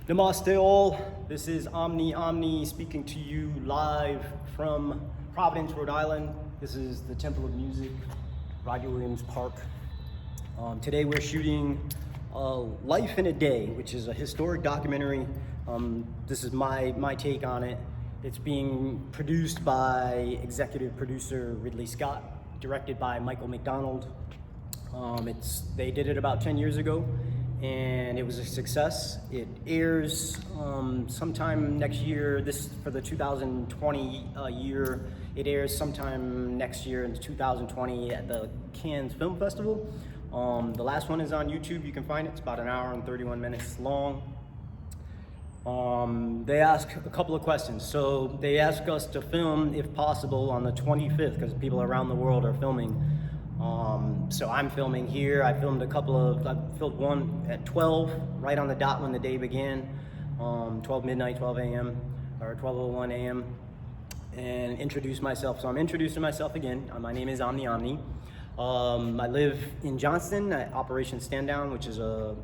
Namaste all, this is Omni speaking to you live from Providence, Rhode Island. This is the Temple of Music, Roger Williams Park. Today we're shooting Life in a Day, which is a historic documentary. This is my take on it. It's being produced by executive producer Ridley Scott, directed by Michael McDonald. They did it about 10 years ago, and it was a success. It airs sometime next year. This for the 2020 year. It airs sometime next year in 2020 at the Cannes Film Festival. The last one is on YouTube. You can find it. It's about an hour and 31 minutes long. They ask a couple of questions. So they ask us to film, if possible, on the 25th, because people around the world are filming. So I'm filming here. I filmed one at 12, right on the dot when the day began, 12 midnight, 12 a.m. or 12:01 a.m. and introduce myself. So I'm introducing myself again. My name is Omni. I live in Johnston at Operation Stand Down, which is a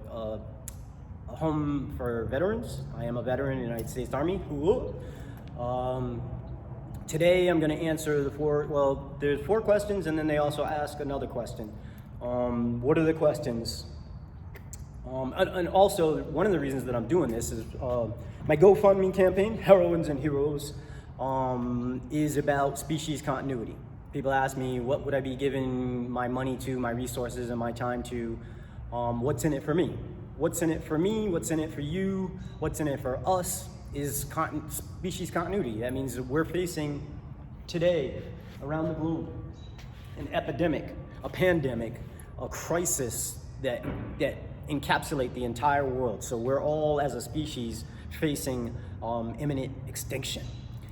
home for veterans. I am a veteran in the United States Army. Today I'm going to answer there's four questions, and then they also ask another question. What are the questions? And also, one of the reasons that I'm doing this is my GoFundMe campaign, Heroines and Heroes, is about species continuity. People ask me, what would I be giving my money to, my resources, and my time to? What's in it for me? What's in it for me? What's in it for you? What's in it for us? Is species continuity. That means that we're facing today around the globe an epidemic, a pandemic, a crisis that encapsulate the entire world. So we're all, as a species, facing imminent extinction.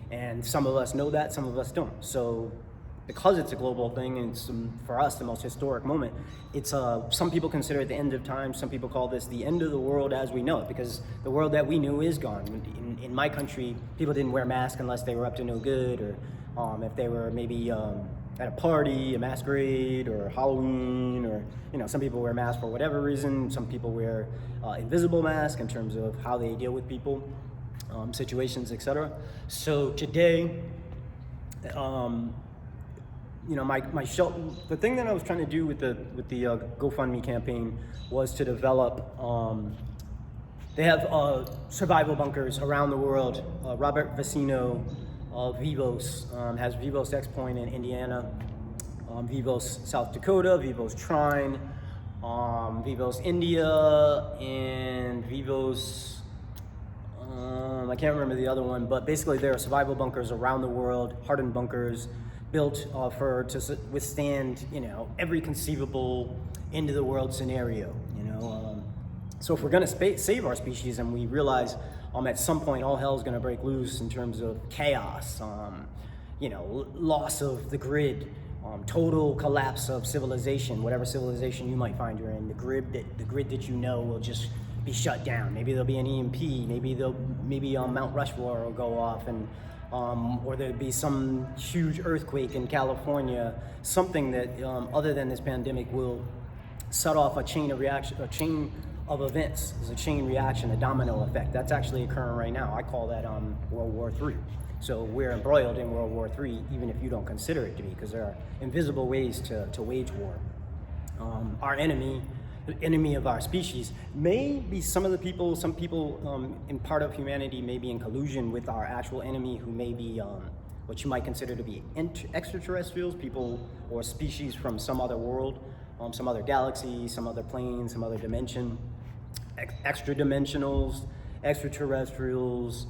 And some of us know that, some of us don't. So because it's a global thing, and it's, for us, the most historic moment, it's some people consider it the end of time. Some people call this the end of the world as we know it, because the world that we knew is gone. In my country, people didn't wear masks unless they were up to no good, or if they were maybe at a party, a masquerade, or Halloween, or some people wear masks for whatever reason. Some people wear invisible masks in terms of how they deal with people, situations, etc. So today, the thing that I was trying to do with the GoFundMe campaign was to develop. They have survival bunkers around the world. Robert Vecino, Vivos, has Vivos X Point in Indiana, Vivos South Dakota, Vivos Trine, Vivos India, and Vivos. I can't remember the other one, but basically there are survival bunkers around the world, hardened bunkers, built to withstand every conceivable end of the world scenario. So if we're going to save our species, and we realize at some point all hell is going to break loose in terms of chaos, loss of the grid, total collapse of civilization, whatever civilization you might find you're in, the grid that will just be shut down. Maybe there'll be an EMP. Maybe Mount Rushmore will go off, and or there'd be some huge earthquake in California, something that other than this pandemic will set off a chain of events. There's a chain reaction, a domino effect. That's actually occurring right now. I call that World War III. So we're embroiled in World War III, even if you don't consider it to be, because there are invisible ways to wage war. Our enemy, the enemy of our species, may be some people in part of humanity may be in collusion with our actual enemy, who may be what you might consider to be extraterrestrials, people or species from some other world, some other galaxy, some other plane, some other dimension, extra-dimensionals, extraterrestrials,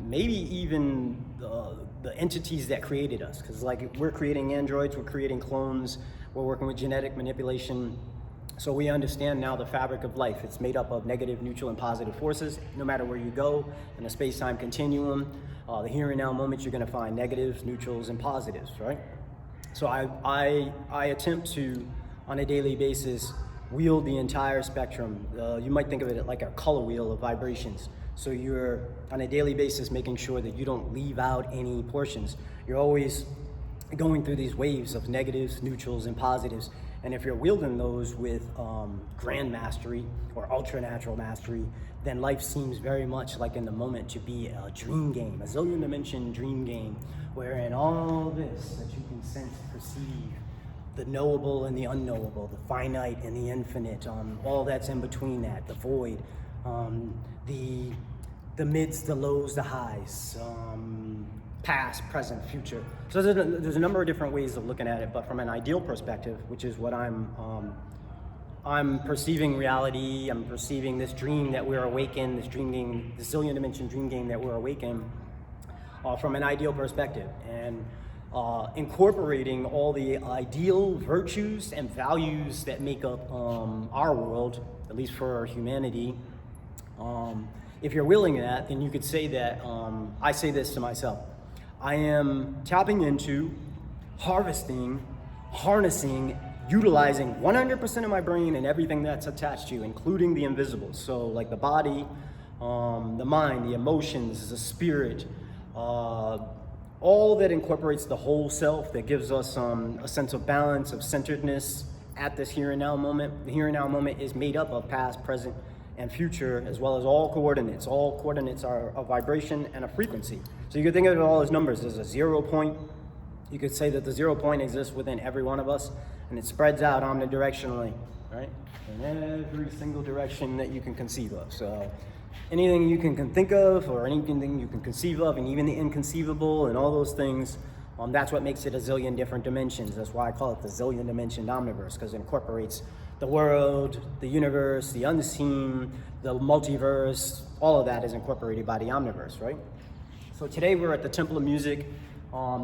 maybe even the entities that created us, because we're creating androids, we're creating clones, we're working with genetic manipulation. So we understand now the fabric of life. It's made up of negative, neutral, and positive forces. No matter where you go in the space-time continuum, the here and now moment, you're going to find negatives, neutrals, and positives, right? So I attempt to, on a daily basis, wield the entire spectrum. You might think of it like a color wheel of vibrations. So you're, on a daily basis, making sure that you don't leave out any portions. You're always going through these waves of negatives, neutrals, and positives. And if you're wielding those with grand mastery or ultra natural mastery, then life seems very much like in the moment to be a dream game, a zillion dimension dream game, wherein all this that you can sense, perceive, the knowable and the unknowable, the finite and the infinite, all that's in between that, the void, the mids, the lows, the highs, past, present, future. So there's a number of different ways of looking at it, but from an ideal perspective, which is what I'm perceiving reality, I'm perceiving this dream that we're awakened, this dream game, this zillion dimension dream game that we're awakened, from an ideal perspective, and incorporating all the ideal virtues and values that make up our world, at least for humanity. If you're willing that, then you could say that, I say this to myself, I am tapping into, harvesting, harnessing, utilizing 100% of my brain and everything that's attached to you, including the invisible. So like the body, the mind, the emotions, the spirit, all that incorporates the whole self, that gives us a sense of balance, of centeredness at this here and now moment. The here and now moment is made up of past, present, and future, as well as all coordinates. All coordinates are a vibration and a frequency. So you could think of it all as numbers. There's a 0 point. You could say that the 0 point exists within every one of us, and it spreads out omnidirectionally, right? In every single direction that you can conceive of. So anything you can think of, or anything you can conceive of, and even the inconceivable and all those things, that's what makes it a zillion different dimensions. That's why I call it the zillion dimension omniverse, because it incorporates the world, the universe, the unseen, the multiverse. All of that is incorporated by the omniverse, right? So today we're at the Temple of Music.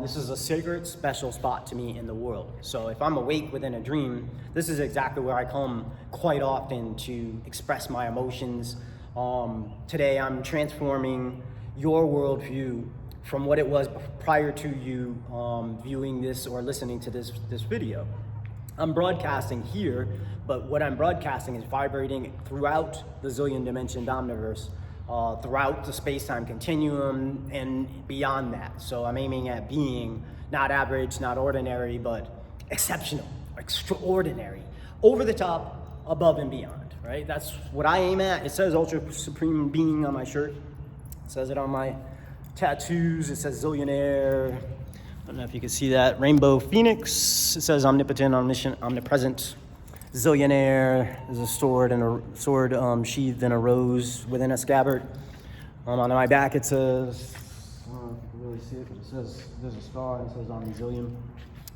This is a sacred, special spot to me in the world. So if I'm awake within a dream, this is exactly where I come quite often to express my emotions. Today I'm transforming your worldview from what it was prior to you viewing this or listening to this video. I'm broadcasting here, but what I'm broadcasting is vibrating throughout the zillion dimension omniverse, throughout the space-time continuum and beyond that. So I'm aiming at being not average, not ordinary, but exceptional, extraordinary, over the top, above and beyond, right? That's what I aim at. It says Ultra Supreme Being on my shirt. It says it on my tattoos. It says Zillionaire. I don't know if you can see that. Rainbow Phoenix. It says omnipotent, omniscient, omnipresent. Zillionaire. There's a sword and a sword sheathed in a rose within a scabbard. On my back it says, I don't know if you can really see it, but it says, there's a star and it says Omnizillion.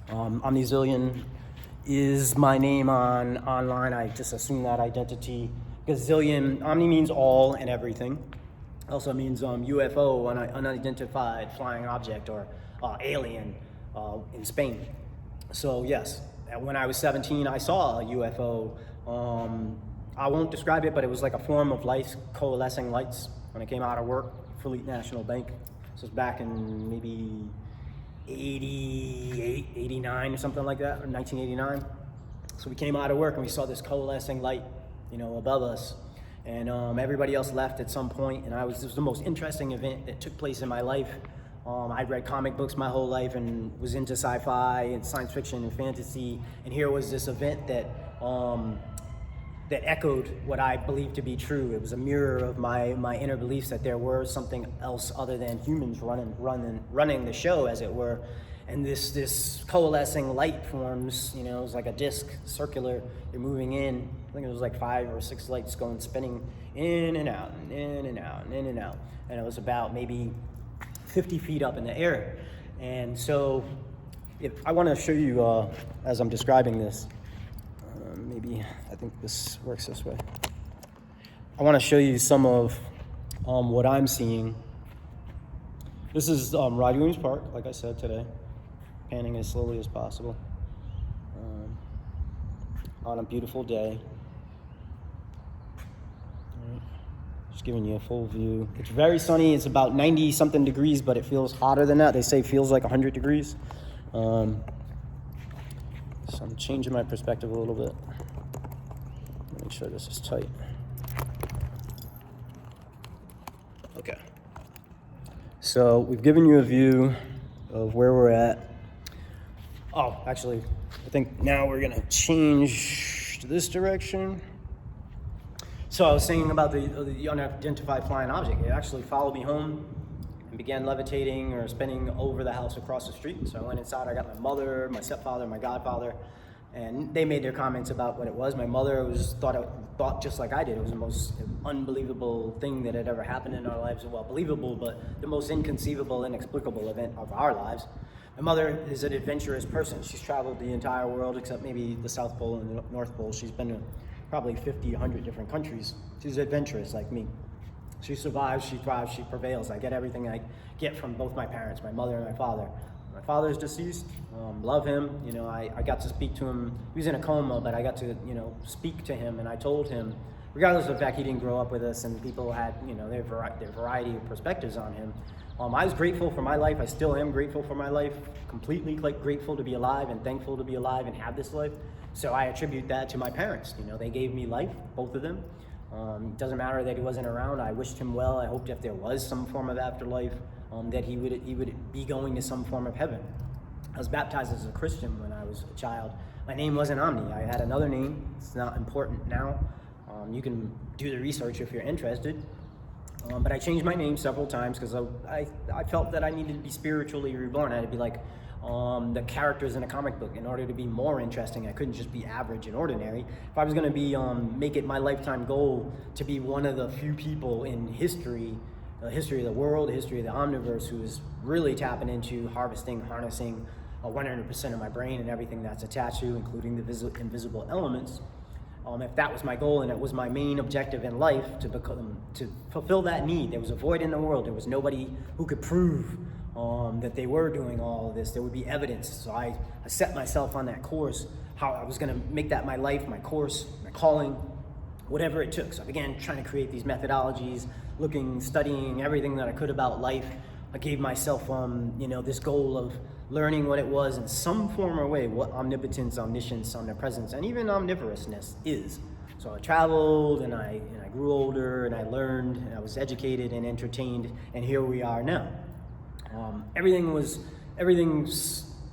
Omnizillion is my name online. I just assume that identity because zillion, omni means all and everything. Also means UFO, unidentified flying object, or alien in Spain. So yes, when I was 17, I saw a UFO. I won't describe it, but it was like a form of light, coalescing lights. When I came out of work, Fleet National Bank. This was back in maybe 88, 89 or something like that, or 1989. So we came out of work and we saw this coalescing light, above us. And everybody else left at some point, and this was the most interesting event that took place in my life. I'd read comic books my whole life and was into sci-fi and science fiction and fantasy, and here was this event that echoed what I believed to be true. It was a mirror of my inner beliefs that there were something else other than humans running the show, as it were. And this coalescing light forms, it was like a disc, circular, you're moving in. I think it was like 5 or 6 lights spinning in and out, and in and out, and in and out. And it was about maybe 50 feet up in the air. And so if I want to show you, as I'm describing this, I think this works this way. I want to show you some of what I'm seeing. This is Rod Williams Park, like I said today, panning as slowly as possible on a beautiful day. Just giving you a full view. It's very sunny. It's about 90 something degrees, but it feels hotter than that. They say it feels like 100 degrees. So I'm changing my perspective a little bit. Make sure this is tight. Okay. So we've given you a view of where we're at. Oh, actually, I think now we're gonna change to this direction. So I was saying about the unidentified flying object. It actually followed me home and began levitating or spinning over the house across the street. So I went inside, I got my mother, my stepfather, my godfather, and they made their comments about what it was. My mother thought just like I did. It was the most unbelievable thing that had ever happened in our lives. Well, believable, but the most inconceivable, inexplicable event of our lives. My mother is an adventurous person. She's traveled the entire world except maybe the South Pole and the North Pole. She's been to probably 50, 100 different countries. She's adventurous like me. She survives, she thrives, she prevails. I get everything I get from both my parents, my mother and my father. My father's deceased, love him. You know, I got to speak to him. He was in a coma, but I got to, speak to him, and I told him, regardless of the fact he didn't grow up with us and people had, their variety of perspectives on him. I was grateful for my life. I still am grateful for my life, completely grateful to be alive and thankful to be alive and have this life. So I attribute that to my parents. They gave me life, both of them. It doesn't matter that he wasn't around. I wished him well. I hoped if there was some form of afterlife, that he would be going to some form of heaven. I was baptized as a Christian when I was a child. My name wasn't Omni. I had another name. It's not important now. You can do the research if you're interested. But I changed my name several times because I felt that I needed to be spiritually reborn. I had to be like the characters in a comic book in order to be more interesting. I couldn't just be average and ordinary. If I was going to be make it my lifetime goal to be one of the few people in history, the history of the world, the history of the omniverse, who is really tapping into harnessing 100% of my brain and everything that's attached to, including the invisible elements. If that was my goal and it was my main objective in life to fulfill that need, there was a void in the world. There was nobody who could prove that they were doing all of this. There would be evidence. So I set myself on that course, how I was going to make that my life, my course, my calling, whatever it took. So I began trying to create these methodologies, studying everything that I could about life. I gave myself, this goal of learning what it was in some form or way, what omnipotence, omniscience, omnipresence, and even omnivorousness is. So I traveled and I grew older and I learned and I was educated and entertained, and here we are now. Everything's,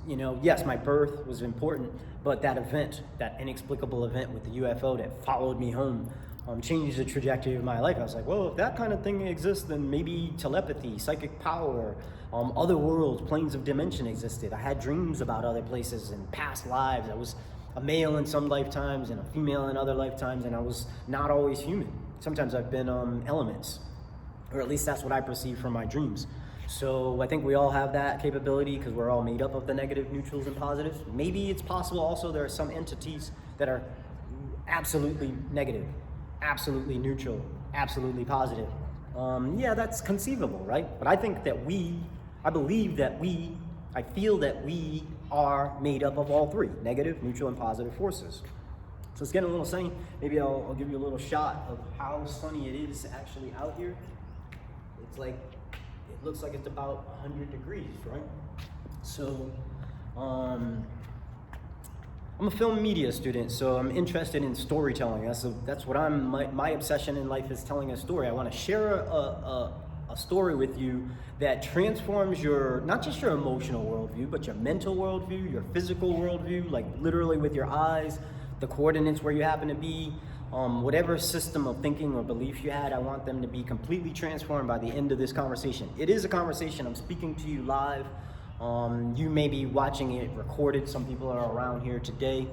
yes, my birth was important, but that event, that inexplicable event with the UFO that followed me home, changed the trajectory of my life. I was like, well, if that kind of thing exists, then maybe telepathy, psychic power, other worlds, planes of dimension existed. I had dreams about other places and past lives. I was a male in some lifetimes and a female in other lifetimes, and I was not always human. Sometimes I've been elements, or at least that's what I perceive from my dreams. So I think we all have that capability because we're all made up of the negative, neutrals, and positives. Maybe it's possible also there are some entities that are absolutely negative, absolutely neutral, absolutely positive. Yeah, that's conceivable, right? But I think that I feel that we are made up of all three, negative, neutral, and positive forces. So it's getting a little sunny. Maybe I'll give you a little shot of how sunny it is actually out here. It looks like it's about 100 degrees, right? So, I'm a film media student, so I'm interested in storytelling. That's what my obsession in life is, telling a story. I want to share a story with you that transforms not just your emotional worldview, but your mental worldview, your physical worldview, like literally with your eyes, the coordinates where you happen to be, whatever system of thinking or belief you had. I want them to be completely transformed by the end of this conversation. It is a conversation. I'm speaking to you live. You may be watching it recorded. Some people are around here today.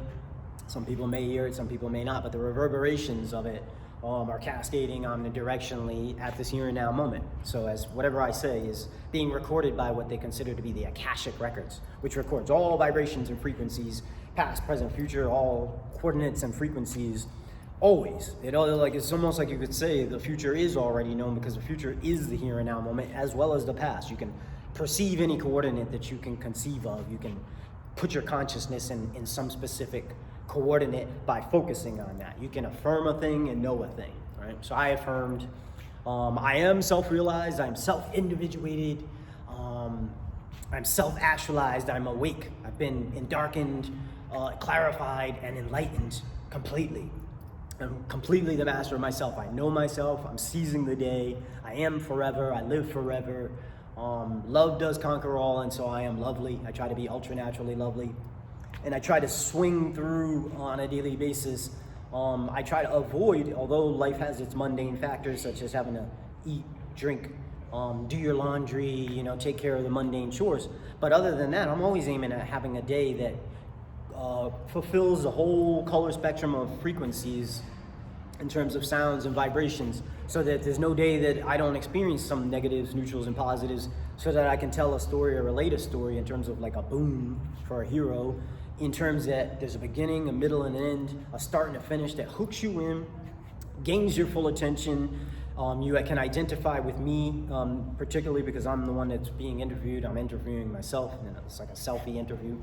Some people may hear it, some people may not, but the reverberations of it are cascading omnidirectionally at this here and now moment. So as whatever I say is being recorded by what they consider to be the Akashic records, which records all vibrations and frequencies, past, present, future, all coordinates and frequencies, always. It's almost like you could say the future is already known because the future is the here and now moment as well as the past. You can perceive any coordinate that you can conceive of. You can put your consciousness in some specific coordinate by focusing on that. You can affirm a thing and know a thing, right? So I affirmed, I am self-realized, I'm self-individuated, I'm self-actualized, I'm awake, I've been endarkened, clarified, and enlightened completely. I'm completely the master of myself. I know myself, I'm seizing the day, I am forever, I live forever. Love does conquer all, and so I am lovely. I try to be ultra naturally lovely. and I try to swing through on a daily basis. I try to avoid, although life has its mundane factors such as having to eat, drink, do your laundry, you know, take care of the mundane chores. But other than that, I'm always aiming at having a day that fulfills the whole color spectrum of frequencies in terms of sounds and vibrations, so that there's no day that I don't experience some negatives, neutrals, and positives, so that I can tell a story or relate a story in terms of like a boom for a hero, in terms that there's a beginning, a middle, and an end, a start and a finish that hooks you in, gains your full attention. You can identify with me, particularly because I'm the one that's being interviewed. I'm interviewing myself, and it's like a selfie interview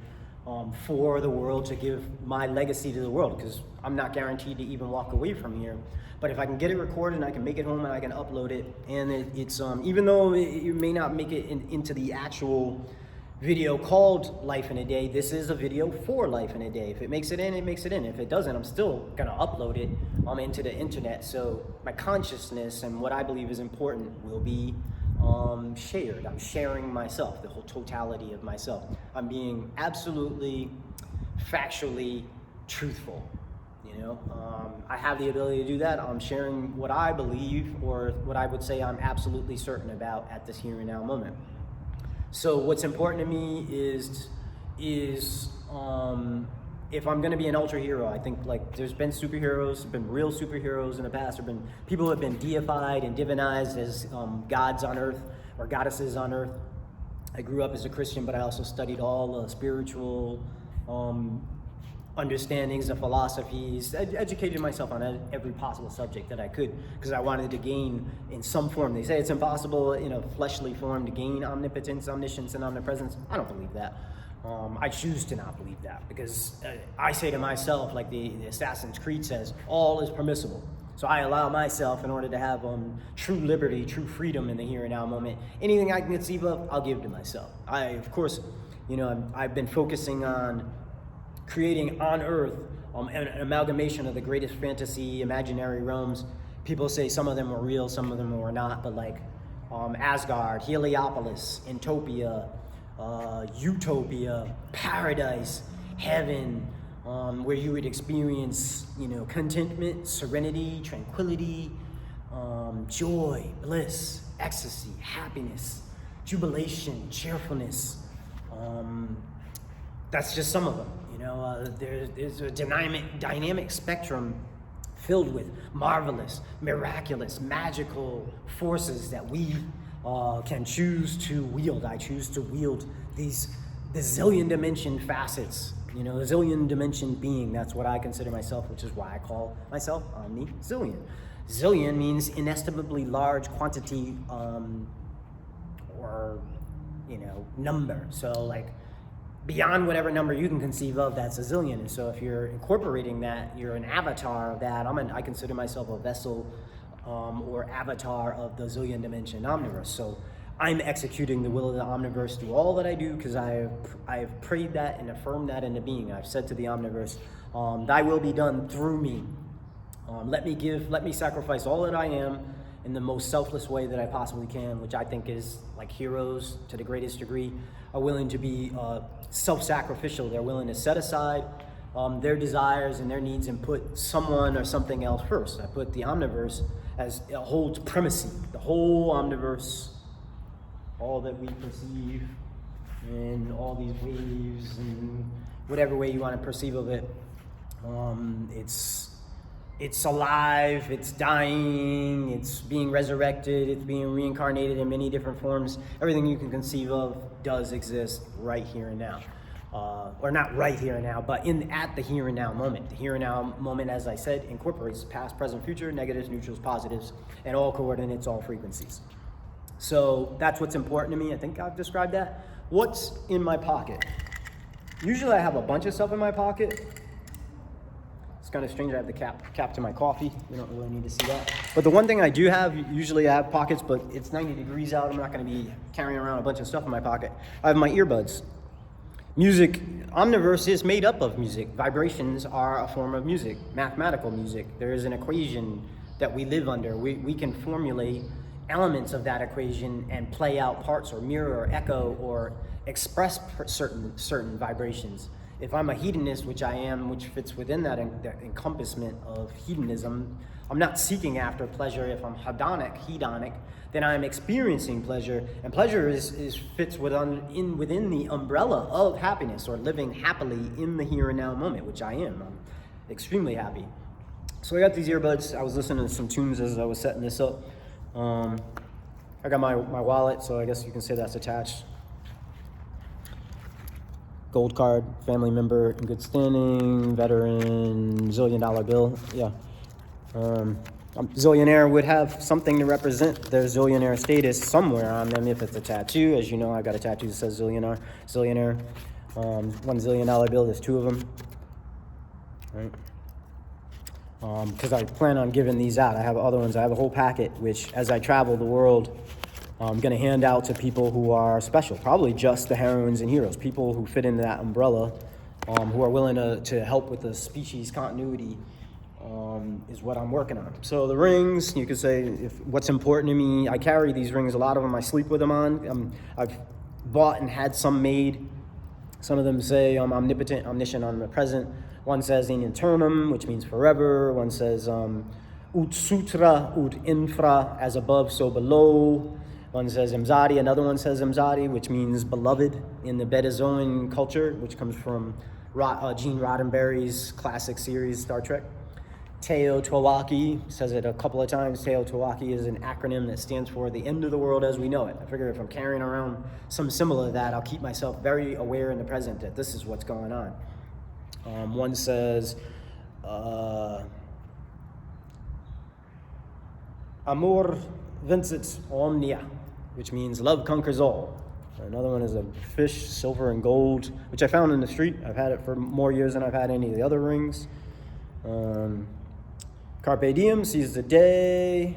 for the world, to give my legacy to the world, because I'm not guaranteed to even walk away from here. But if I can get it recorded and I can make it home and I can upload it, and it's even though you may not make it into the actual video called Life in a Day, this is a video for Life in a Day. If it makes it in, it makes it in. If it doesn't, I'm still gonna upload it into the internet. So my consciousness and what I believe is important will be shared. I'm sharing myself, the whole totality of myself. I'm being absolutely factually truthful. You know, I have the ability to do that. I'm sharing what I believe, or what I would say I'm absolutely certain about at this here and now moment. So what's important to me is if I'm going to be an ultra hero, I think like there's been superheroes, been real superheroes in the past. There've been people who have been deified and divinized as gods on earth or goddesses on earth. I grew up as a Christian, but I also studied all the spiritual understandings of philosophies, educated myself on every possible subject that I could, because I wanted to gain in some form. They say it's impossible in a fleshly form to gain omnipotence, omniscience, and omnipresence. I don't believe that. I choose to not believe that, because I say to myself, like the Assassin's Creed says, all is permissible. So I allow myself, in order to have true liberty, true freedom in the here and now moment, anything I can conceive of, I'll give to myself. Of course, you know, I've been focusing on creating on Earth an amalgamation of the greatest fantasy imaginary realms. People say some of them were real, some of them were not, but like Asgard, Heliopolis, Entopia, Utopia, Paradise, Heaven, where you would experience, you know, contentment, serenity, tranquility, joy, bliss, ecstasy, happiness, jubilation, cheerfulness. That's just some of them. You know, there's a dynamic spectrum filled with marvelous, miraculous, magical forces that we can choose to wield. I choose to wield the zillion dimension facets, you know, the zillion dimension being. That's what I consider myself, which is why I call myself omni-zillion. Zillion means inestimably large quantity, or, you know, number. So like, beyond whatever number you can conceive of, that's a zillion. And so if you're incorporating that, you're an avatar of that. I consider myself a vessel or avatar of the zillion dimension omniverse. So I'm executing the will of the omniverse through all that I do, because I've prayed that and affirmed that into being. I've said to the omniverse, thy will be done through me. Let me sacrifice all that I am in the most selfless way that I possibly can, which I think is like heroes to the greatest degree are willing to be self-sacrificial. They're willing to set aside their desires and their needs and put someone or something else first. I put the omniverse as it holds primacy. The whole omniverse, all that we perceive in all these waves and whatever way you want to perceive of it, it's alive, it's dying, it's being resurrected, it's being reincarnated in many different forms. Everything you can conceive of does exist right here and now. Or not right here and now, but at the here and now moment. The here and now moment, as I said, incorporates past, present, future, negatives, neutrals, positives, and all coordinates, all frequencies. So that's what's important to me. I think I've described that. What's in my pocket? Usually I have a bunch of stuff in my pocket. It's kind of strange. I have the cap to my coffee. You don't really need to see that. But the one thing I do have, usually I have pockets, but it's 90 degrees out. I'm not going to be carrying around a bunch of stuff in my pocket. I have my earbuds. Music, omniverse is made up of music. Vibrations are a form of music, mathematical music. There is an equation that we live under. We can formulate elements of that equation and play out parts or mirror or echo or express certain vibrations. if I'm a hedonist, which I am, which fits within that encompassment of hedonism, I'm not seeking after pleasure. If I'm hedonic, then I'm experiencing pleasure, and pleasure fits within the umbrella of happiness, or living happily in the here and now moment, which I am. I'm extremely happy. So I got these earbuds. I was listening to some tunes as I was setting this up. I got my wallet, so I guess you can say that's attached. Gold card, family member in good standing, veteran, $1 zillion bill. Yeah. Zillionaire would have something to represent their zillionaire status somewhere on them if it's a tattoo. As you know, I got a tattoo that says zillionaire. $1 zillion bill, there's 2 of them. Right. Because I plan on giving these out. I have other ones. I have a whole packet, which as I travel the world, I'm going to hand out to people who are special, probably just the heroines and heroes, people who fit into that umbrella, who are willing to help with the species continuity, is what I'm working on. So the rings, you could say, what's important to me, I carry these rings, a lot of them I sleep with them on. I've bought and had some made. Some of them say I'm omnipotent, omniscient, omnipresent. One says in eternum, which means forever. One says ut sutra, ut infra, as above, so below. One says Imzadi, another one says Imzadi, which means beloved in the Betazoan culture, which comes from Gene Roddenberry's classic series, Star Trek. Teotihuacan, says it a couple of times. Teotihuacan is an acronym that stands for the end of the world as we know it. I figure if I'm carrying around some similar to that, I'll keep myself very aware in the present that this is what's going on. One says, Amor vincit omnia, which means love conquers all. Another one is a fish, silver and gold, which I found in the street. I've had it for more years than I've had any of the other rings. Carpe diem, seize the day.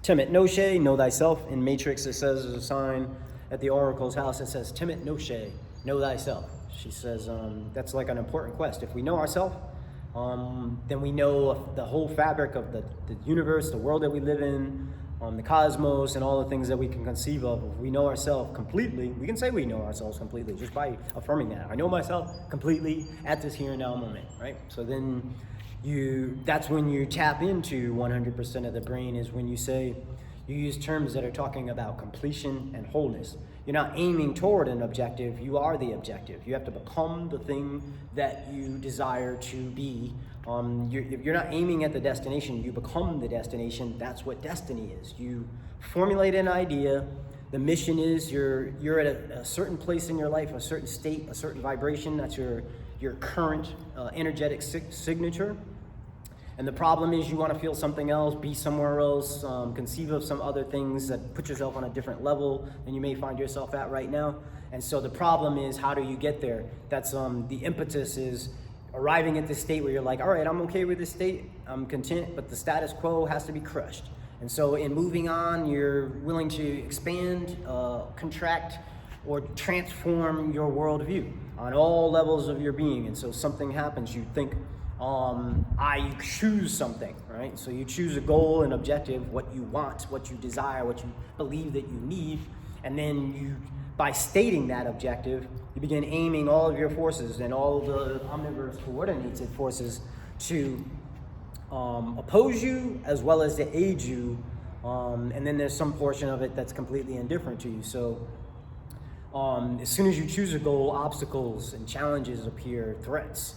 Timet noche, know thyself. In Matrix, it says there's a sign at the Oracle's house that says Timet noche, know thyself. She says that's like an important quest. If we know ourselves, then we know the whole fabric of the universe, the world that we live in, the cosmos, and all the things that we can conceive of. If we know ourselves completely, we can say we know ourselves completely just by affirming that. I know myself completely at this here and now moment, right? So then that's when you tap into 100% of the brain, is when you use terms that are talking about completion and wholeness. You're not aiming toward an objective, you are the objective. You have to become the thing that you desire to be. You're not aiming at the destination, you become the destination. That's what destiny is. You formulate an idea, the mission is you're at a certain place in your life, a certain state, a certain vibration. That's your current energetic signature. And the problem is you want to feel something else, be somewhere else, conceive of some other things that put yourself on a different level than you may find yourself at right now. And so the problem is, how do you get there? That's the impetus is arriving at this state where you're like, all right, I'm okay with this state, I'm content, but the status quo has to be crushed. And so in moving on, you're willing to expand, contract, or transform your worldview on all levels of your being. And so something happens, you think, I choose something, right? So you choose a goal, an objective, what you want, what you desire, what you believe that you need, and then by stating that objective, you begin aiming all of your forces and all the omniverse coordinated forces to oppose you as well as to aid you, and then there's some portion of it that's completely indifferent to you. So as soon as you choose a goal, obstacles and challenges appear, threats,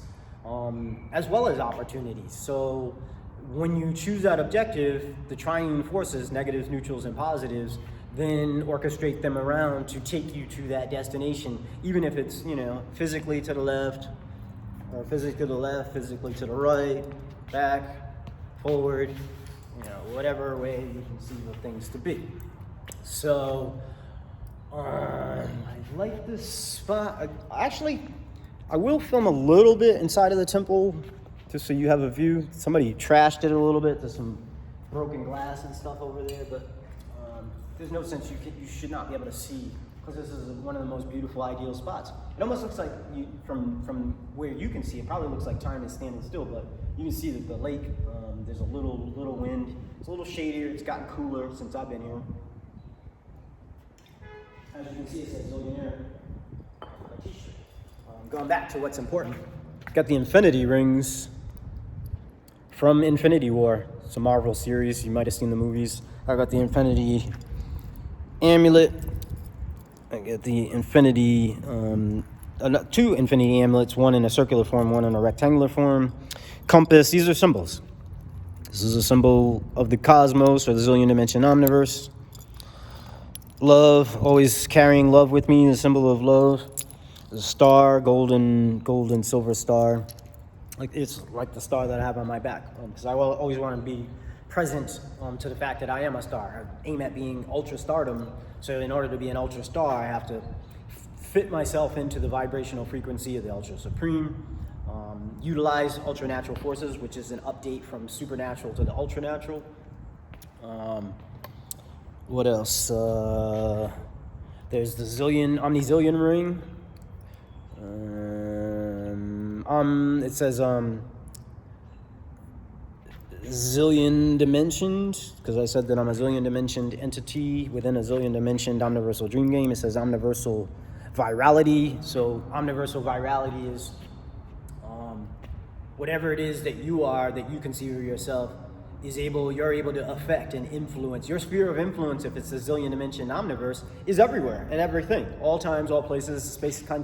as well as opportunities. So when you choose that objective, the triune forces, negatives, neutrals, and positives, then orchestrate them around to take you to that destination, even if it's, physically to the left, or physically to the left, physically to the right, back, forward, whatever way you conceive of things to be. So I like this spot. I will film a little bit inside of the temple, just so you have a view. Somebody trashed it a little bit. There's some broken glass and stuff over there, but there's no sense you should not be able to see, because this is one of the most beautiful, ideal spots. It almost looks like from where you can see, it probably looks like time is standing still, but you can see that the lake, there's a little wind. It's a little shadier. It's gotten cooler since I've been here. As you can see, it says Zillionaire on my t-shirt. going back to what's important. Got the Infinity Rings from Infinity War. It's a Marvel series. You might have seen the movies. I got the Infinity Amulet. I got the Infinity, two Infinity Amulets, one in a circular form, one in a rectangular form. Compass, these are symbols. This is a symbol of the cosmos, or the zillion dimension omniverse. Love, always carrying love with me, the symbol of love. The star, golden silver star. It's like the star that I have on my back, because I always want to be present to the fact that I am a star. I aim at being ultra stardom, so in order to be an ultra star, I have to fit myself into the vibrational frequency of the ultra supreme, utilize ultra natural forces, which is an update from supernatural to the ultra natural. What else? There's the omni-zillion ring. It says zillion dimensioned, because I said that I'm a zillion dimensioned entity within a zillion dimensioned omniversal dream game. It says omniversal virality. So omniversal virality is whatever it is that you are, that you consider yourself, you're able to affect and influence. Your sphere of influence, if it's a zillion dimension omniverse, is everywhere and everything. All times, all places, space-time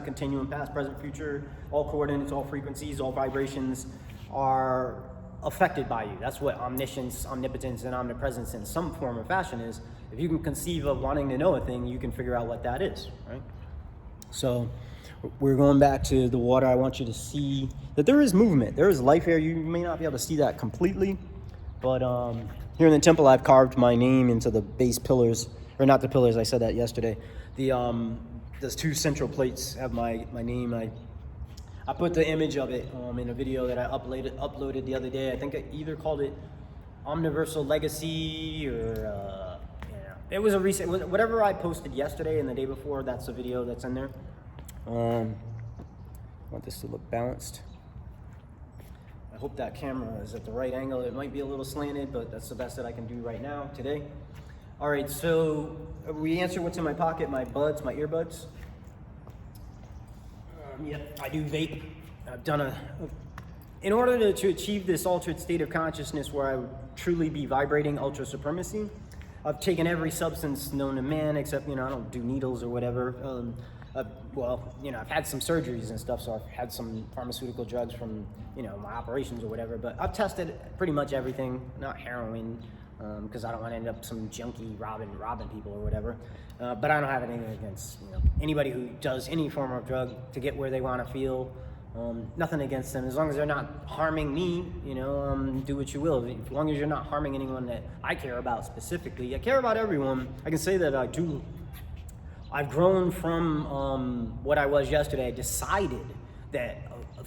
continuum, past, present, future, all coordinates, all frequencies, all vibrations are affected by you. That's what omniscience, omnipotence, and omnipresence in some form or fashion is. If you can conceive of wanting to know a thing, you can figure out what that is, right? So we're going back to the water. I want you to see that there is movement. There is life here. You may not be able to see that completely, but here in the temple, I've carved my name into the base pillars, or not the pillars, I said that yesterday. Those two central plates have my name. I put the image of it in a video that I uploaded the other day. I think I either called it Omniversal Legacy or it was a recent, whatever I posted yesterday and the day before, that's the video that's in there. I want this to look balanced. I hope that camera is at the right angle. It might be a little slanted, but that's the best that I can do right now, today. All right, so we answered what's in my pocket, my earbuds. Yep, I do vape. I've done in order to achieve this altered state of consciousness where I would truly be vibrating ultra supremacy, I've taken every substance known to man, except, I don't do needles or whatever. I've had some surgeries and stuff, so I've had some pharmaceutical drugs from, my operations or whatever, but I've tested pretty much everything, not heroin, because I don't want to end up some junkie robbing people or whatever. But I don't have anything against, anybody who does any form of drug to get where they want to feel. Nothing against them, as long as they're not harming me, do what you will. As long as you're not harming anyone that I care about specifically. I care about everyone. I can say that I do. I've grown from what I was yesterday. I decided that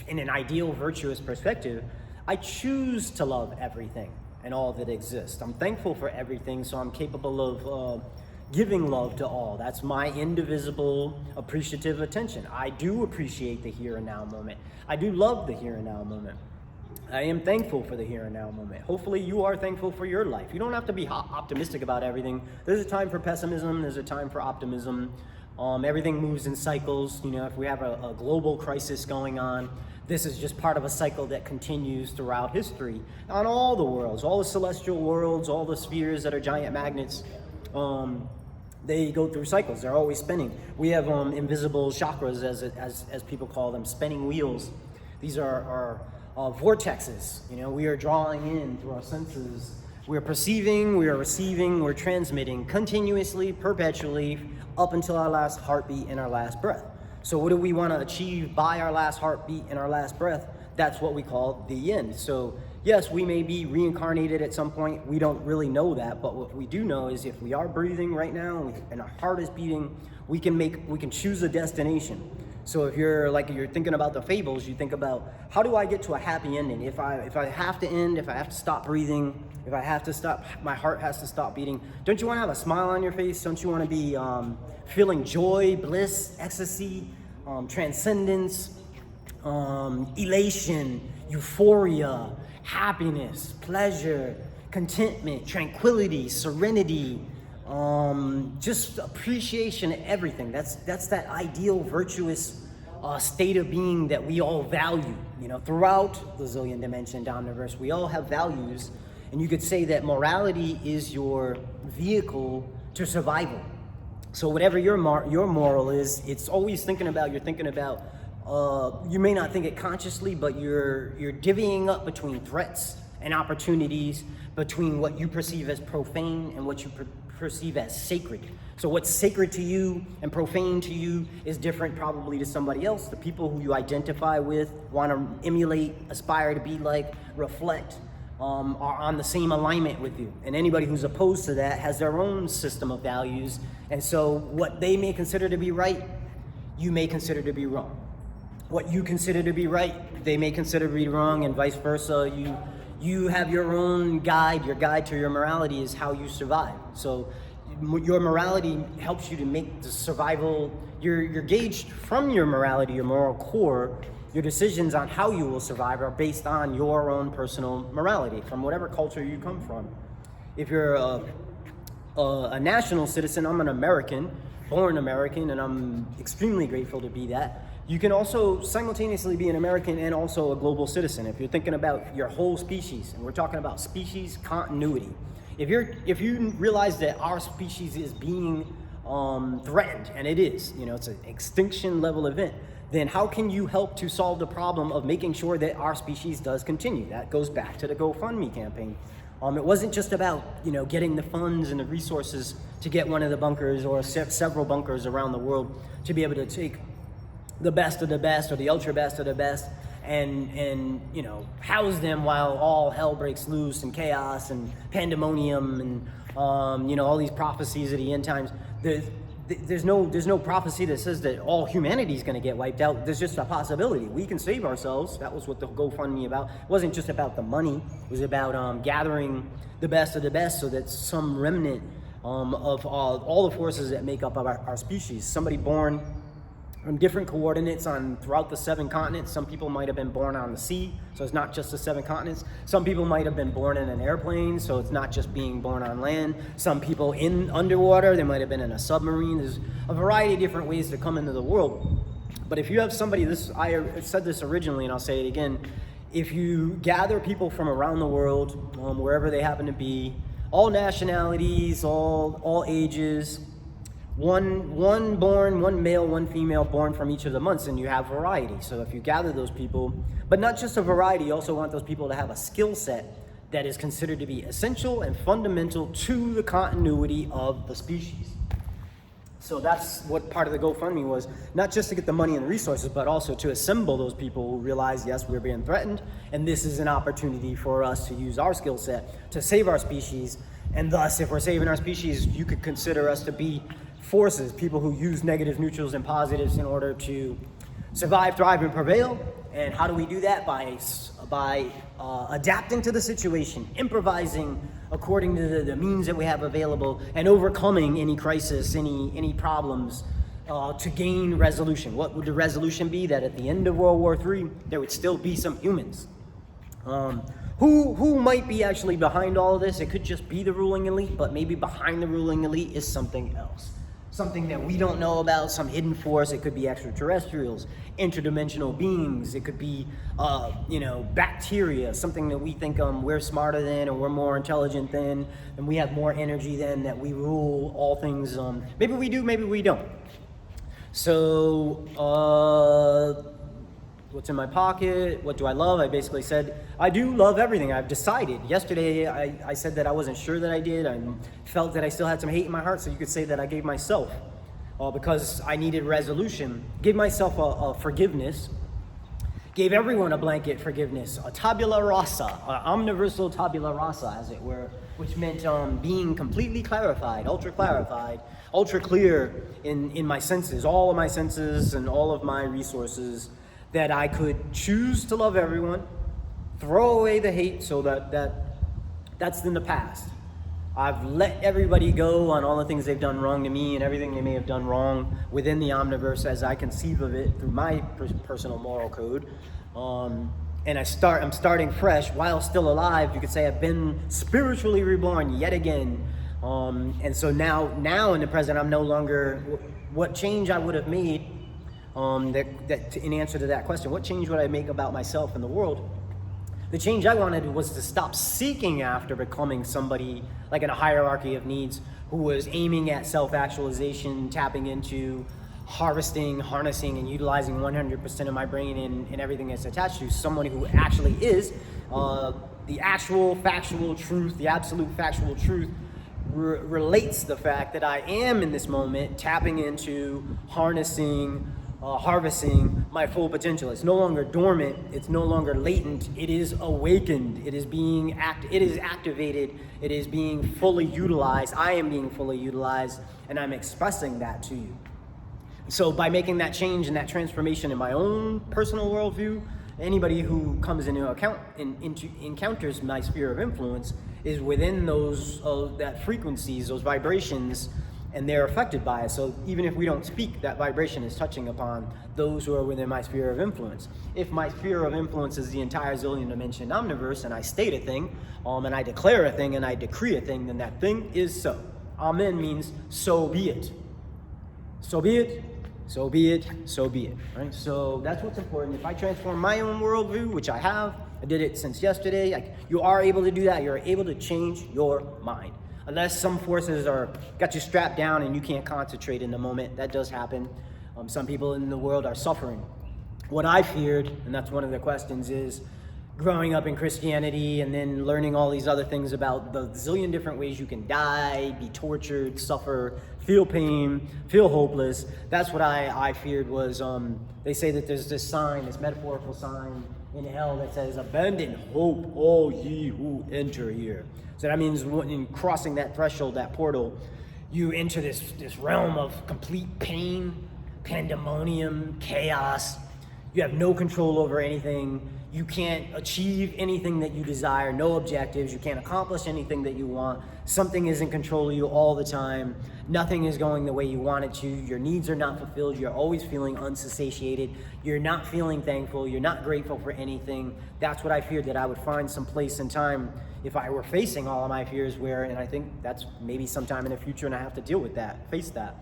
in an ideal, virtuous perspective, I choose to love everything and all that exists. I'm thankful for everything, so I'm capable of giving love to all. That's my indivisible, appreciative attention. I do appreciate the here and now moment. I do love the here and now moment. I am thankful for the here and now moment. Hopefully you are thankful for your life. You don't have to be optimistic about everything. There's a time for pessimism. There's a time for optimism. Everything moves in cycles. If we have a global crisis going on, this is just part of a cycle that continues throughout history on all the worlds, all the celestial worlds, all the spheres that are giant magnets. They go through cycles. They're always spinning. We have invisible chakras, as people call them, spinning wheels. These are vortexes. We are drawing in through our senses. We are perceiving, we are receiving, we're transmitting continuously, perpetually, up until our last heartbeat and our last breath. So what do we want to achieve by our last heartbeat and our last breath? That's what we call the end. So yes, we may be reincarnated at some point. We don't really know that, but what we do know is if we are breathing right now and our heart is beating, we can choose a destination. So if you're thinking about the fables, you think about, how do I get to a happy ending? If I have to end, if I have to stop breathing, if I have to stop, my heart has to stop beating, don't you want to have a smile on your face? Don't you want to be feeling joy, bliss, ecstasy, transcendence, elation, euphoria, happiness, pleasure, contentment, tranquility, serenity, just appreciation of everything. That's that ideal, virtuous state of being that we all value. Throughout the zillion dimension omniverse, we all have values, and you could say that morality is your vehicle to survival. So whatever your moral is, it's always you're thinking about, you may not think it consciously, but you're divvying up between threats and opportunities, between what you perceive as profane and what you perceive as sacred. So what's sacred to you and profane to you is different probably to somebody else. The people who you identify with, want to emulate, aspire to be like, reflect, are on the same alignment with you. And anybody who's opposed to that has their own system of values. And so what they may consider to be right, you may consider to be wrong. What you consider to be right, they may consider to be wrong, and vice versa. You have your own guide. Your guide to your morality is how you survive. So your morality helps you to make the survival, you're gauged from your morality, your moral core. Your decisions on how you will survive are based on your own personal morality from whatever culture you come from. If you're a national citizen, I'm an American, born American, and I'm extremely grateful to be that. You can also simultaneously be an American and also a global citizen. If you're thinking about your whole species, and we're talking about species continuity. If you realize that our species is being threatened, and it is, it's an extinction-level event, then how can you help to solve the problem of making sure that our species does continue? That goes back to the GoFundMe campaign. It wasn't just about, getting the funds and the resources to get one of the bunkers or several bunkers around the world to be able to take the best of the best or the ultra best of the best and house them while all hell breaks loose and chaos and pandemonium and all these prophecies of the end times. There's no prophecy that says that all humanity is going to get wiped out. There's just a possibility. We can save ourselves. That was what the GoFundMe about. It wasn't just about the money. It was about gathering the best of the best so that some remnant of all the forces that make up our species. Somebody born from different coordinates throughout the 7 continents. Some people might have been born on the sea, so it's not just the 7 continents. Some people might have been born in an airplane, so it's not just being born on land. Some people underwater, they might have been in a submarine. There's a variety of different ways to come into the world. But if you have somebody, I said this originally and I'll say it again, if you gather people from around the world, wherever they happen to be, all nationalities, all ages, one male, one female born from each of the months, and you have variety. So if you gather those people, but not just a variety, you also want those people to have a skill set that is considered to be essential and fundamental to the continuity of the species. So that's what part of the GoFundMe was, not just to get the money and the resources, but also to assemble those people who realize, yes, we're being threatened, and this is an opportunity for us to use our skill set to save our species. And thus, if we're saving our species, you could consider us to be forces, people who use negatives, neutrals, and positives in order to survive, thrive, and prevail. And how do we do that? By adapting to the situation, improvising according to the means that we have available, and overcoming any crisis, any problems to gain resolution. What would the resolution be? That at the end of World War III, there would still be some humans. Who might be actually behind all of this? It could just be the ruling elite, but maybe behind the ruling elite is something else. Something that we don't know about, some hidden force. It could be extraterrestrials, interdimensional beings. It could be, bacteria, something that we think we're smarter than, or we're more intelligent than, and we have more energy than, that we rule all things. Maybe we do, maybe we don't. So, what's in my pocket? What do I love? I basically said, I do love everything. I've decided. Yesterday, I said that I wasn't sure that I did. I felt that I still had some hate in my heart, so you could say that I gave myself, because I needed resolution, gave myself a forgiveness, gave everyone a blanket forgiveness, a tabula rasa, an omniversal tabula rasa, as it were, which meant being completely clarified, ultra clear in my senses, all of my senses and all of my resources, that I could choose to love everyone, throw away the hate, so that's in the past. I've let everybody go on all the things they've done wrong to me and everything they may have done wrong within the omniverse as I conceive of it through my personal moral code. And I'm starting fresh while still alive. You could say I've been spiritually reborn yet again. And so now in the present, I'm no longer, what change I would have made In answer to that question, what change would I make about myself and the world? The change I wanted was to stop seeking after becoming somebody like in a hierarchy of needs who was aiming at self-actualization, tapping into harvesting, harnessing, and utilizing 100% of my brain and everything that's attached to someone who actually is the actual factual truth, the absolute factual truth relates the fact that I am in this moment tapping into harnessing, harvesting my full potential. It's no longer dormant, it's no longer latent, it is awakened, it is activated, it is being fully utilized, I am being fully utilized, and I'm expressing that to you. So by making that change and that transformation in my own personal worldview, anybody who comes into account encounters my sphere of influence is within those that frequencies, those vibrations, and they're affected by it. So even if we don't speak, that vibration is touching upon those who are within my sphere of influence. If my sphere of influence is the entire zillion dimension omniverse, and I state a thing, and I declare a thing, and I decree a thing, then that thing is so. Amen means so be it. So be it. So be it, so be it, right? So that's what's important. If I transform my own worldview, which I have, I did it since yesterday, you are able to do that. You're able to change your mind. Unless some forces got you strapped down and you can't concentrate in the moment. That does happen. Some people in the world are suffering. What I feared, and that's one of the questions, is growing up in Christianity and then learning all these other things about the zillion different ways you can die, be tortured, suffer, feel pain, feel hopeless. That's what I feared was, they say that there's this sign, this metaphorical sign in hell that says, abandon hope, all ye who enter here. So that means in crossing that threshold, that portal, you enter this realm of complete pain, pandemonium, chaos. You have no control over anything. You can't achieve anything that you desire, no objectives. You can't accomplish anything that you want. Something is in control of you all the time. Nothing is going the way you want it to. Your needs are not fulfilled. You're always feeling unsatiated. You're not feeling thankful. You're not grateful for anything. That's what I feared, that I would find some place and time if I were facing all of my fears and I think that's maybe sometime in the future and I have to deal with that, face that.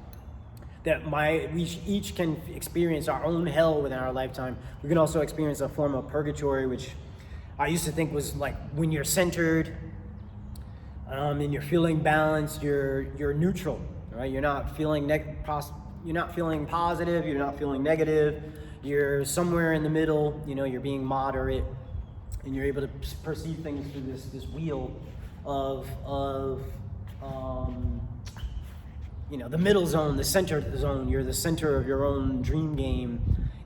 That we each can experience our own hell within our lifetime. We can also experience a form of purgatory, which I used to think was like when you're centered and you're feeling balanced, you're neutral, right? You're not feeling you're not feeling positive, you're not feeling negative. You're somewhere in the middle. You're being moderate, and you're able to perceive things through this wheel of the middle zone, the center zone. You're the center of your own dream game.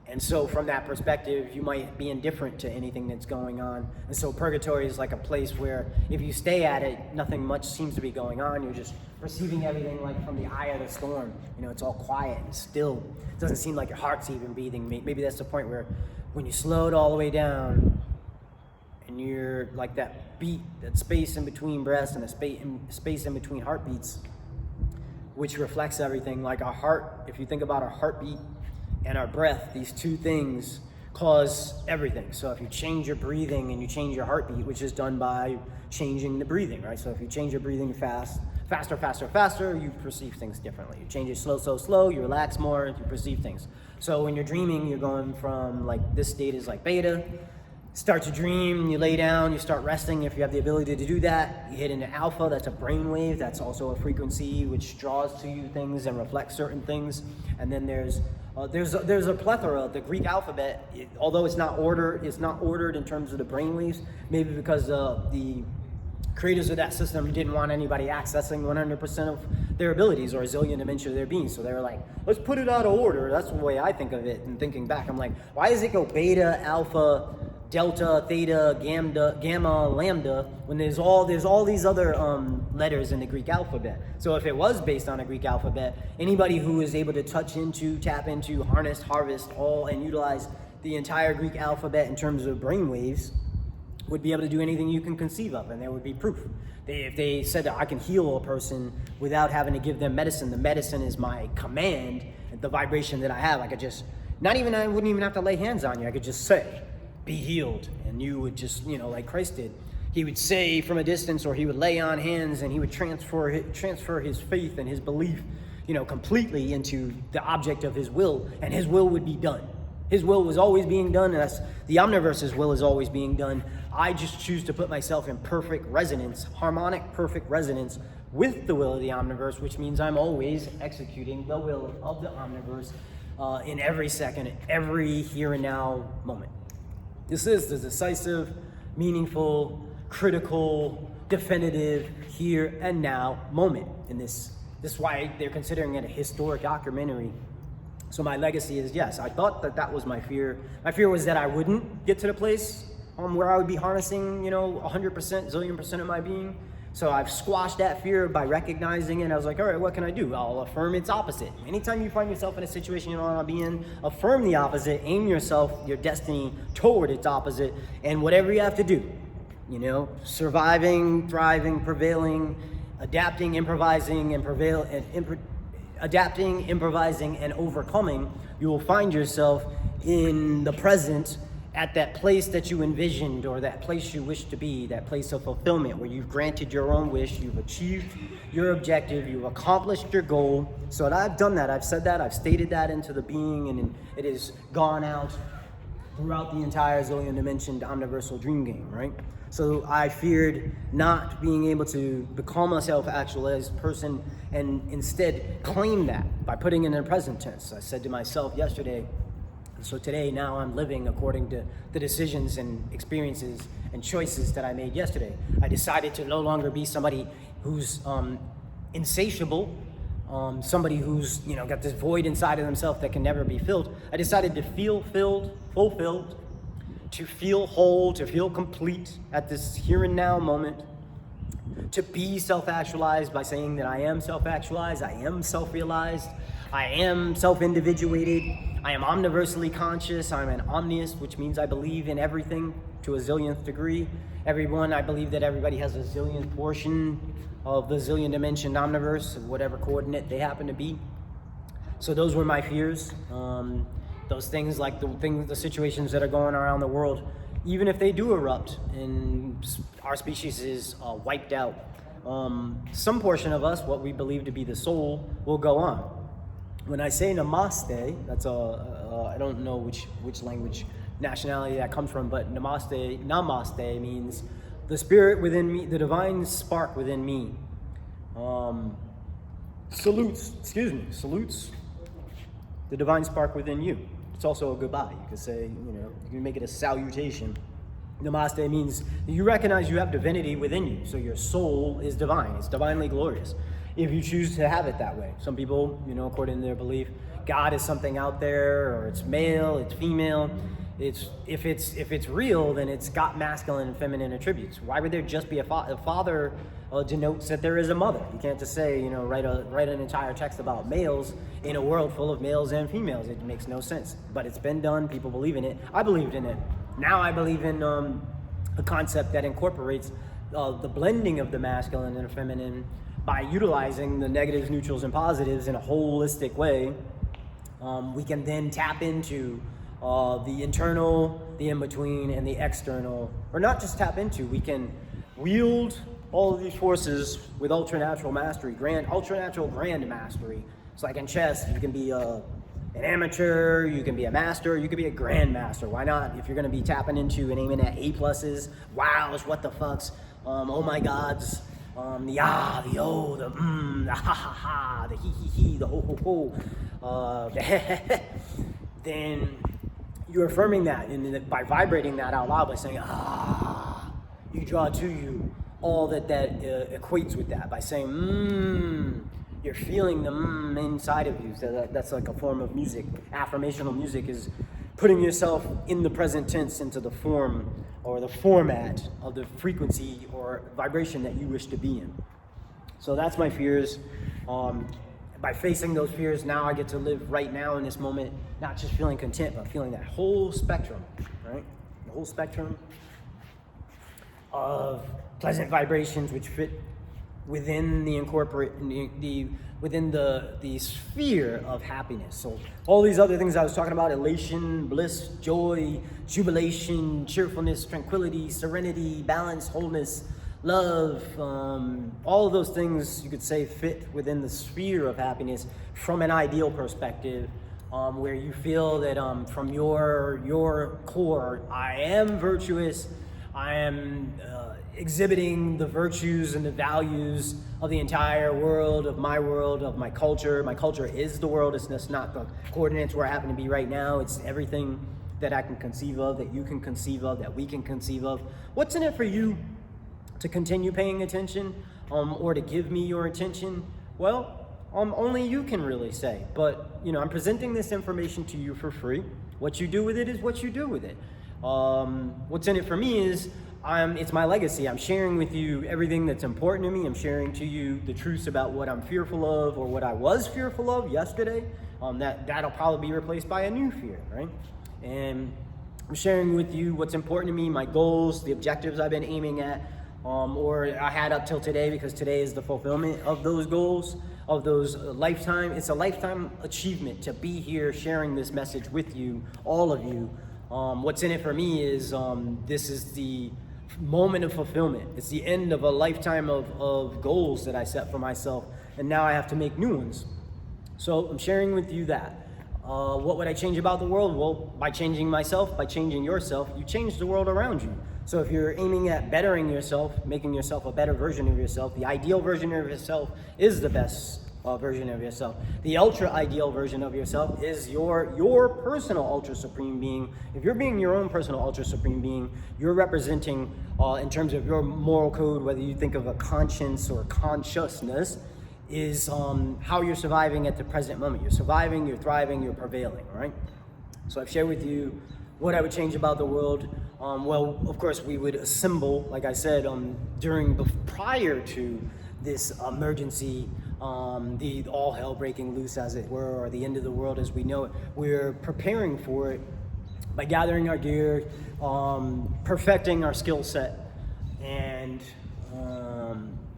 And so from that perspective, you might be indifferent to anything that's going on. And so purgatory is like a place where if you stay at it, nothing much seems to be going on. You're just perceiving everything like from the eye of the storm. It's all quiet and still. It doesn't seem like your heart's even beating. Maybe that's the point where when you slow it all the way down and you're like that beat, that space in between breaths and a space in between heartbeats, which reflects everything. Like our heart, if you think about our heartbeat and our breath, these two things cause everything. So if you change your breathing and you change your heartbeat, which is done by changing the breathing, right? So if you change your breathing faster, you perceive things differently. You change it slow, you relax more, you perceive things. So when you're dreaming, you're going from like this state is like beta, start to dream, you lay down, you start resting if you have the ability to do that. You hit into alpha, that's a brainwave, that's also a frequency which draws to you things and reflects certain things. And then there's a plethora. The Greek alphabet, although it's not ordered in terms of the brainwaves, maybe because the creators of that system didn't want anybody accessing 100% of their abilities or a zillion dimension of their being. So they were like, let's put it out of order. That's the way I think of it. And thinking back, I'm like, why does it go beta, alpha, delta, theta, gamma, lambda, when there's all these other letters in the Greek alphabet? So if it was based on a Greek alphabet, anybody who is able to tap into, harness, harvest, all, and utilize the entire Greek alphabet in terms of brainwaves would be able to do anything you can conceive of, and there would be proof. If they said that I can heal a person without having to give them medicine, the medicine is my command, the vibration that I have, I could just, I wouldn't even have to lay hands on you, I could just say, be healed, and you would just, like Christ did. He would say from a distance, or he would lay on hands, and he would transfer his faith and his belief completely into the object of his will, and his will would be done. His will was always being done, and that's the omniverse's will is always being done. I just choose to put myself in perfect resonance, harmonic, perfect resonance with the will of the omniverse, which means I'm always executing the will of the omniverse in every second, every here and now moment. This is the decisive, meaningful, critical, definitive here and now moment in this. This is why they're considering it a historic documentary. So my legacy is, yes, I thought that was my fear. My fear was that I wouldn't get to the place where I would be harnessing, 100%, zillion% of my being. So I've squashed that fear by recognizing it. I was like, all right, what can I do? I'll affirm its opposite. Anytime you find yourself in a situation you don't want to be in, affirm the opposite, aim your destiny toward its opposite, and whatever you have to do, surviving, thriving, prevailing, adapting, improvising, and overcoming, you will find yourself in the present at that place that you envisioned, or that place you wish to be, that place of fulfillment where you've granted your own wish, you've achieved your objective, you've accomplished your goal. So I've done that, I've said that, I've stated that into the being, and it has gone out throughout the entire zillion dimensioned omniversal dream game, right? So I feared not being able to become a self-actualized person and instead claim that by putting it in the present tense. I said to myself yesterday, so today, now I'm living according to the decisions and experiences and choices that I made yesterday. I decided to no longer be somebody who's insatiable, somebody who's got this void inside of themselves that can never be filled. I decided to feel filled, fulfilled, to feel whole, to feel complete at this here and now moment, to be self-actualized by saying that I am self-actualized, I am self-realized, I am self-individuated, I am omniversally conscious, I'm an omniist, which means I believe in everything to a zillionth degree. I believe that everybody has a zillionth portion of the zillion dimension omniverse, of whatever coordinate they happen to be. So those were my fears. Those things like the situations that are going around the world, even if they do erupt and our species is wiped out, some portion of us, what we believe to be the soul, will go on. When I say namaste, that's I don't know which language, nationality that comes from, but namaste means the spirit within me, the divine spark within me. Salutes the divine spark within you. It's also a goodbye. You could say, you can make it a salutation. Namaste means you recognize you have divinity within you. So your soul is divine. It's divinely glorious, if you choose to have it that way. Some people, according to their belief, God is something out there, or it's male, it's female. If it's real, then it's got masculine and feminine attributes. Why would there just be a father? Denotes that there is a mother. You can't just say, write an entire text about males in a world full of males and females. It makes no sense. But it's been done. People believe in it. I believed in it. Now I believe in a concept that incorporates the blending of the masculine and the feminine by utilizing the negatives, neutrals, and positives in a holistic way. We can then tap into the internal, the in-between, and the external. Or not just tap into, we can wield all of these forces with ultra-natural mastery, ultra-natural grand mastery. It's like in chess, you can be an amateur, you can be a master, you can be a grandmaster. Why not? If you're going to be tapping into and aiming at A+, wows, what the fucks, oh my gods, the ah, the oh, the the ha ha ha, the he he he, the ho ho ho, the heh heh heh, then you're affirming that, and by vibrating that out loud, by saying you draw to you all that equates with that, by saying you're feeling the inside of you. So that's like a form of music. Affirmational music is putting yourself in the present tense into the form or the format of the frequency or vibration that you wish to be in. So that's my fears. By facing those fears, now I get to live right now in this moment, not just feeling content, but feeling that whole spectrum, right? The whole spectrum of pleasant vibrations which fit within the sphere of happiness. So all these other things I was talking about, elation, bliss, joy, jubilation, cheerfulness, tranquility, serenity, balance, wholeness, love, all of those things you could say fit within the sphere of happiness from an ideal perspective, where you feel that from your core, I am virtuous, I am exhibiting the virtues and the values of the entire world, of my culture. My culture is the world. It's just not the coordinates where I happen to be right now. It's everything that I can conceive of, that you can conceive of, that we can conceive of. What's in it for you to continue paying attention, or to give me your attention? Well, only you can really say. But I'm presenting this information to you for free. What you do with it is what you do with it. What's in it for me is it's my legacy. I'm sharing with you everything that's important to me. I'm sharing to you the truths about what I'm fearful of, or what I was fearful of yesterday. That'll probably be replaced by a new fear, right? And I'm sharing with you what's important to me, my goals, the objectives I've been aiming at, or I had up till today, because today is the fulfillment of those goals, of those lifetime. It's a lifetime achievement to be here sharing this message with you, all of you. What's in it for me is this is the moment of fulfillment. It's the end of a lifetime of goals that I set for myself, and now I have to make new ones. So I'm sharing with you that. What would I change about the world? Well, by changing myself, by changing yourself, you change the world around you. So if you're aiming at bettering yourself, making yourself a better version of yourself, the ideal version of yourself is the best version of yourself. The ultra ideal version of yourself is your personal ultra supreme being. If you're being your own personal ultra supreme being, you're representing, in terms of your moral code, whether you think of a conscience or consciousness, is how you're surviving at the present moment. You're surviving, you're thriving, you're prevailing, right? So I've shared with you what I would change about the world. Well, of course, we would assemble, like I said, prior to this emergency, the all hell breaking loose, as it were, or the end of the world as we know it. We're preparing for it by gathering our gear, perfecting our skill set, and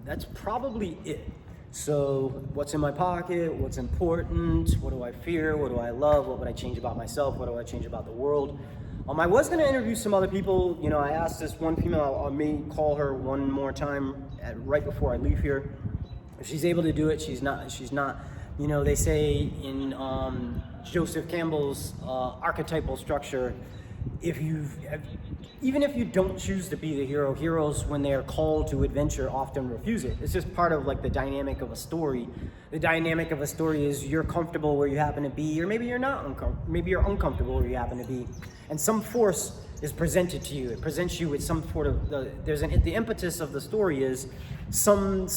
that's probably it. So what's in my pocket, what's important, what do I fear, what do I love, what would I change about myself, what do I change about the world? I was going to interview some other people. I asked this one female, I may call her one more time right before I leave here. If she's able to do it, she's not. They say in Joseph Campbell's archetypal structure, even if you don't choose to be the hero, heroes, when they are called to adventure, often refuse it. It's just part of the dynamic of a story. The dynamic of a story is you're comfortable where you happen to be, or maybe you're not maybe you're uncomfortable where you happen to be, and some force is presented to you. It presents you with some sort of the impetus of the story is some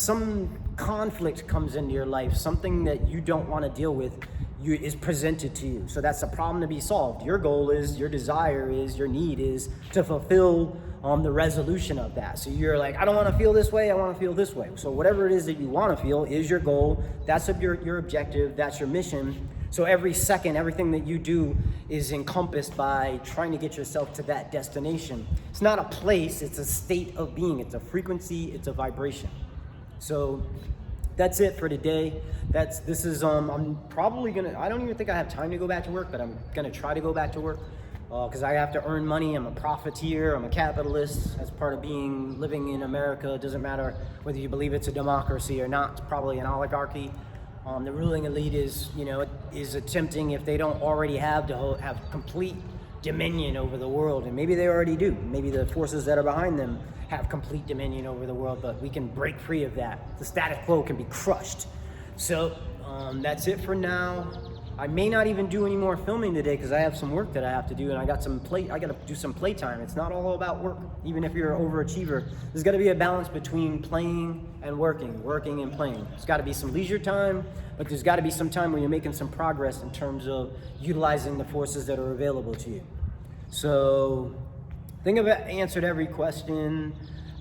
conflict comes into your life, something that you don't want to deal with. Is presented to you. So that's a problem to be solved. Your goal is, your desire is, your need is to fulfill the resolution of that. So you're like, I don't want to feel this way, I want to feel this way. So whatever it is that you want to feel is your goal. That's your objective, that's your mission. So every second, everything that you do is encompassed by trying to get yourself to that destination. It's not a place, it's a state of being. It's a frequency, it's a vibration. So that's it for today. I'm probably I don't even think I have time to go back to work, but I'm gonna try to go back to work because I have to earn money. I'm a profiteer, I'm a capitalist. That's part of living in America. It doesn't matter whether you believe it's a democracy or not, it's probably an oligarchy. The ruling elite is attempting, if they don't already have, to have complete dominion over the world, and maybe they already do. Maybe the forces that are behind them have complete dominion over the world, but we can break free of that. The status quo can be crushed. So that's it for now. I may not even do any more filming today because I have some work that I have to do, and I got to do some playtime. It's not all about work. Even if you're an overachiever, there's got to be a balance between playing and working and playing. There's got to be some leisure time, but there's got to be some time where you're making some progress in terms of utilizing the forces that are available to you. So I think I've answered every question,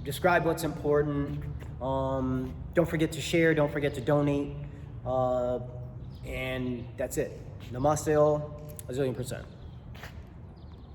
describe what's important. Don't forget to share, don't forget to donate. And that's it. Namaste all, a zillion %.